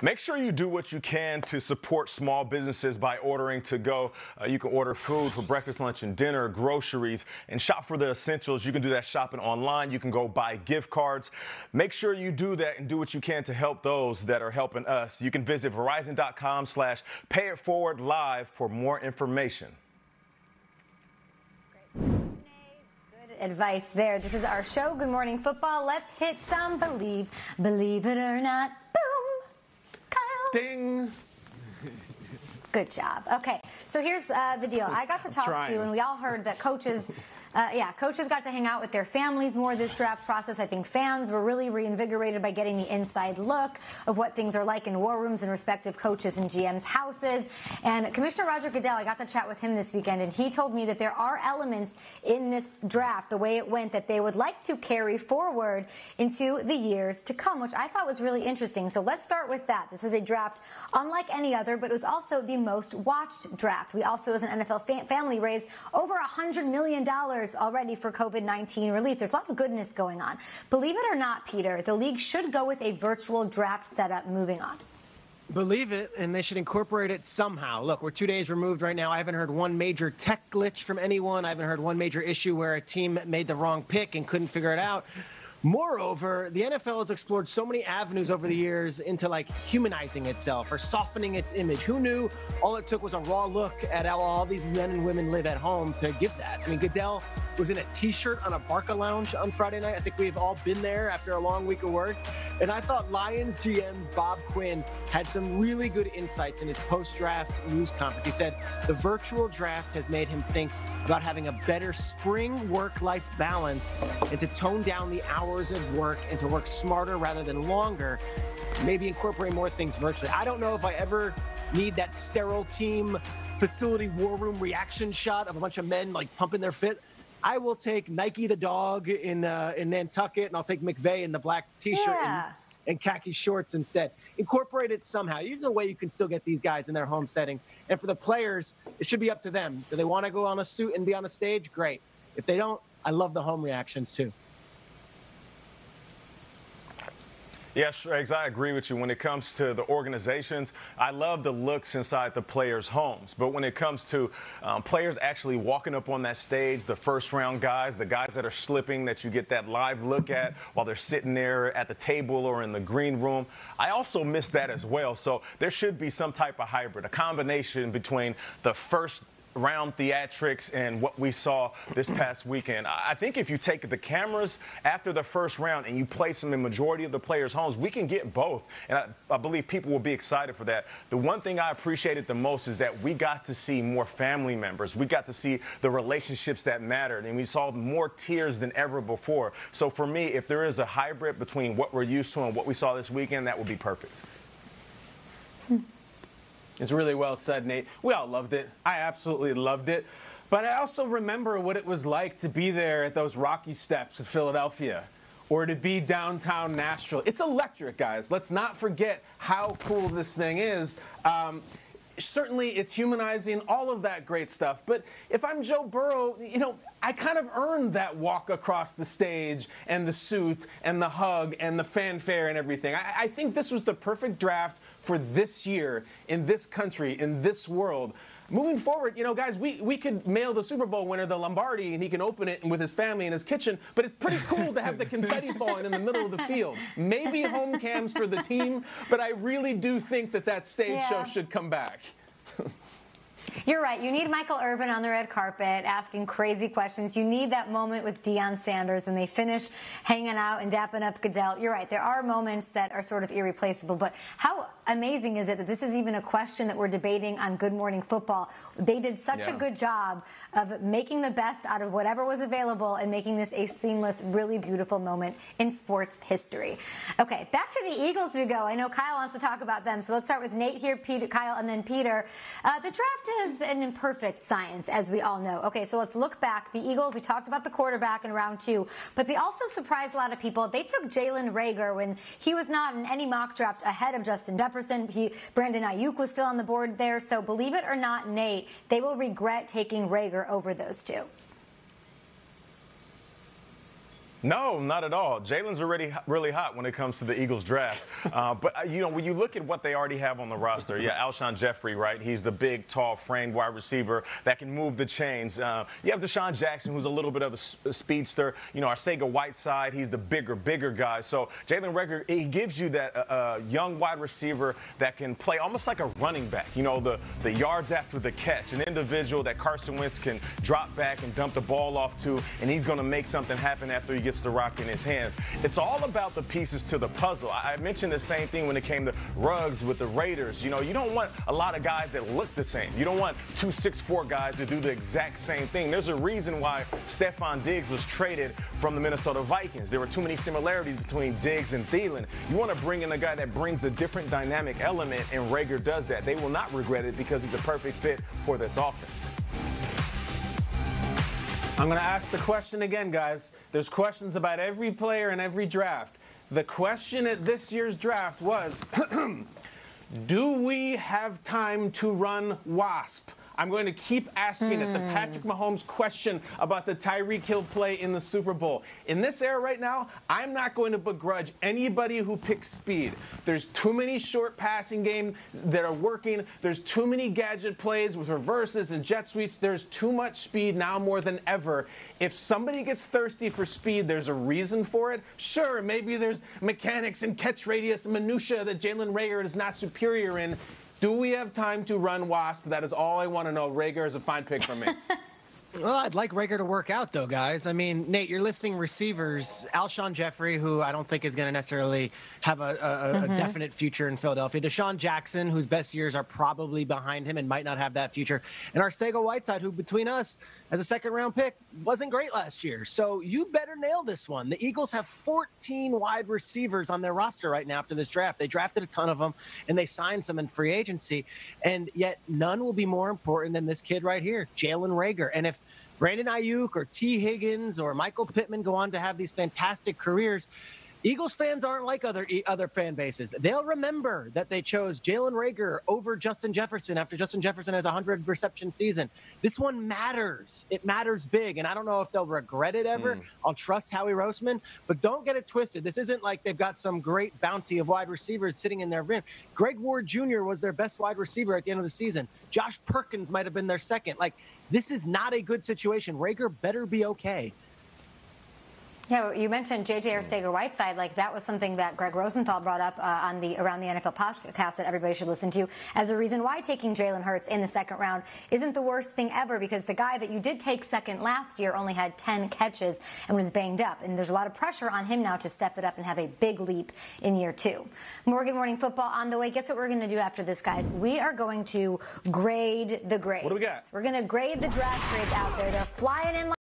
Make sure you do what you can to support small businesses by ordering to go. You can order food for breakfast, lunch, and dinner, groceries, and shop for the essentials. You can do that shopping online. You can go buy gift cards. Make sure you do that and do what you can to help those that are helping us. You can visit Verizon.com/payitforwardlive for more information. Good advice there. This is our show, Good Morning Football. Let's hit some believe it or not. Ding. Good job. Okay, so here's the deal. I got to talk to, and we all heard that coaches got to hang out with their families more this draft process. I think fans were really reinvigorated by getting the inside look of what things are like in war rooms and respective coaches and GMs' houses. And Commissioner Roger Goodell, I got to chat with him this weekend, and he told me that there are elements in this draft, the way it went, that they would like to carry forward into the years to come, which I thought was really interesting. So let's start with that. This was a draft unlike any other, but it was also the most watched draft. We also, as an NFL family, raised over $100 million already for COVID-19 relief. There's a lot of goodness going on. Believe it or not, Peter, the league should go with a virtual draft setup moving on. Believe it, and they should incorporate it somehow. Look, we're 2 days removed right now. I haven't heard one major tech glitch from anyone. I haven't heard one major issue where a team made the wrong pick and couldn't figure it out. Moreover, the NFL has explored so many avenues over the years into humanizing itself or softening its image. Who knew all it took was a raw look at how all these men and women live at home to give that? I mean, Goodell was in a T-shirt on a Barca lounge on Friday night. I think we've all been there after a long week of work. And I thought Lions GM Bob Quinn had some really good insights in his post-draft news conference. He said the virtual draft has made him think about having a better spring work-life balance and to tone down the hours of work and to work smarter rather than longer, maybe incorporate more things virtually. I don't know if I ever need that sterile team facility war room reaction shot of a bunch of men pumping their fist. I will take Nike the dog in Nantucket, and I'll take McVay in the black T-shirt and khaki shorts instead. Incorporate it somehow. Use a way you can still get these guys in their home settings. And for the players, it should be up to them. Do they want to go on a suit and be on a stage? Great. If they don't, I love the home reactions too. Yes, Regs, I agree with you. When it comes to the organizations, I love the looks inside the players' homes. But when it comes to players actually walking up on that stage, the first-round guys, the guys that are slipping that you get that live look at while they're sitting there at the table or in the green room, I also miss that as well. So there should be some type of hybrid, a combination between the first round theatrics and what we saw this past weekend. I think if you take the cameras after the first round and you place them in majority of the players' homes, we can get both. And I believe people will be excited for that. The one thing I appreciated the most is that we got to see more family members. We got to see the relationships that mattered, and we saw more tears than ever before. So for me, if there is a hybrid between what we're used to and what we saw this weekend, that would be perfect. It's really well said, Nate. We all loved it. I absolutely loved it. But I also remember what it was like to be there at those rocky steps of Philadelphia or to be downtown Nashville. It's electric, guys. Let's not forget how cool this thing is. Certainly, it's humanizing, all of that great stuff. But if I'm Joe Burrow, I kind of earned that walk across the stage and the suit and the hug and the fanfare and everything. I think this was the perfect draft for this year, in this country, in this world. Moving forward, guys, we could mail the Super Bowl winner the Lombardi and he can open it with his family in his kitchen, but it's pretty cool to have the confetti falling in the middle of the field. Maybe home cams for the team, but I really do think that stage show should come back. You're right. You need Michael Irvin on the red carpet asking crazy questions. You need that moment with Deion Sanders when they finish hanging out and dapping up Goodell. You're right. There are moments that are sort of irreplaceable. But how amazing is it that this is even a question that we're debating on Good Morning Football? They did such a good job of making the best out of whatever was available and making this a seamless, really beautiful moment in sports history. Okay, back to the Eagles we go. I know Kyle wants to talk about them, so let's start with Nate here, Peter, Kyle, and then Peter. The draft is an imperfect science, as we all know. Okay, so let's look back. The Eagles, we talked about the quarterback in round 2, but they also surprised a lot of people. They took Jalen Reagor when he was not in any mock draft ahead of Justin Jefferson. Brandon Ayuk was still on the board there, so believe it or not, Nate, they will regret taking Reagor over those two. No, not at all. Jalen's already really hot when it comes to the Eagles draft. When you look at what they already have on the roster, Alshon Jeffrey, right? He's the big, tall, framed wide receiver that can move the chains. You have Deshaun Jackson, who's a little bit of a speedster. Arcega Whiteside, he's the bigger guy. So Jalen Reagor, he gives you that young wide receiver that can play almost like a running back. The yards after the catch, an individual that Carson Wentz can drop back and dump the ball off to, and he's going to make something happen after he gets the rock in his hands. It's all about the pieces to the puzzle. I mentioned the same thing when it came to Ruggs with the Raiders. You don't want a lot of guys that look the same. You don't want 2 6'4" guys to do the exact same thing. There's a reason why Stephon Diggs was traded from the Minnesota Vikings. There were too many similarities between Diggs and Thielen. You want to bring in a guy that brings a different dynamic element, and Reagor does that. They will not regret it because he's a perfect fit for this offense. I'm going to ask the question again, guys. There's questions about every player in every draft. The question at this year's draft was, do we have time to run WASP? I'm going to keep asking it. The Patrick Mahomes question about the Tyreek Hill play in the Super Bowl. In this era right now, I'm not going to begrudge anybody who picks speed. There's too many short passing games that are working. There's too many gadget plays with reverses and jet sweeps. There's too much speed now more than ever. If somebody gets thirsty for speed, there's a reason for it. Sure, maybe there's mechanics and catch radius and minutia that Jalen Reagor is not superior in. Do we have time to run WASP? That is all I want to know. Reagor is a fine pick for me. Well, I'd like Reagor to work out, though, guys. I mean, Nate, you're listing receivers. Alshon Jeffrey, who I don't think is going to necessarily have a definite future in Philadelphia. Deshaun Jackson, whose best years are probably behind him and might not have that future. And Arcega Whiteside, who between us as a second-round pick wasn't great last year. So you better nail this one. The Eagles have 14 wide receivers on their roster right now after this draft. They drafted a ton of them, and they signed some in free agency. And yet none will be more important than this kid right here, Jalen Reagor. And if Brandon Ayuk or T. Higgins or Michael Pittman go on to have these fantastic careers, Eagles fans aren't like other fan bases. They'll remember that they chose Jalen Reagor over Justin Jefferson after Justin Jefferson has a 100-reception season. This one matters. It matters big, and I don't know if they'll regret it ever. I'll trust Howie Roseman, but don't get it twisted. This isn't like they've got some great bounty of wide receivers sitting in their rim. Greg Ward Jr. was their best wide receiver at the end of the season. Josh Perkins might have been their second. This is not a good situation. Reagor better be okay. Yeah, you mentioned J.J. Arcega-Whiteside. That was something that Greg Rosenthal brought up Around the NFL podcast that everybody should listen to as a reason why taking Jalen Hurts in the second round isn't the worst thing ever, because the guy that you did take second last year only had 10 catches and was banged up. And there's a lot of pressure on him now to step it up and have a big leap in year 2. Morgan Morning Football on the way. Guess what we're going to do after this, guys? We are going to grade the grades. What do we got? We're going to grade the draft grades out there. They're flying in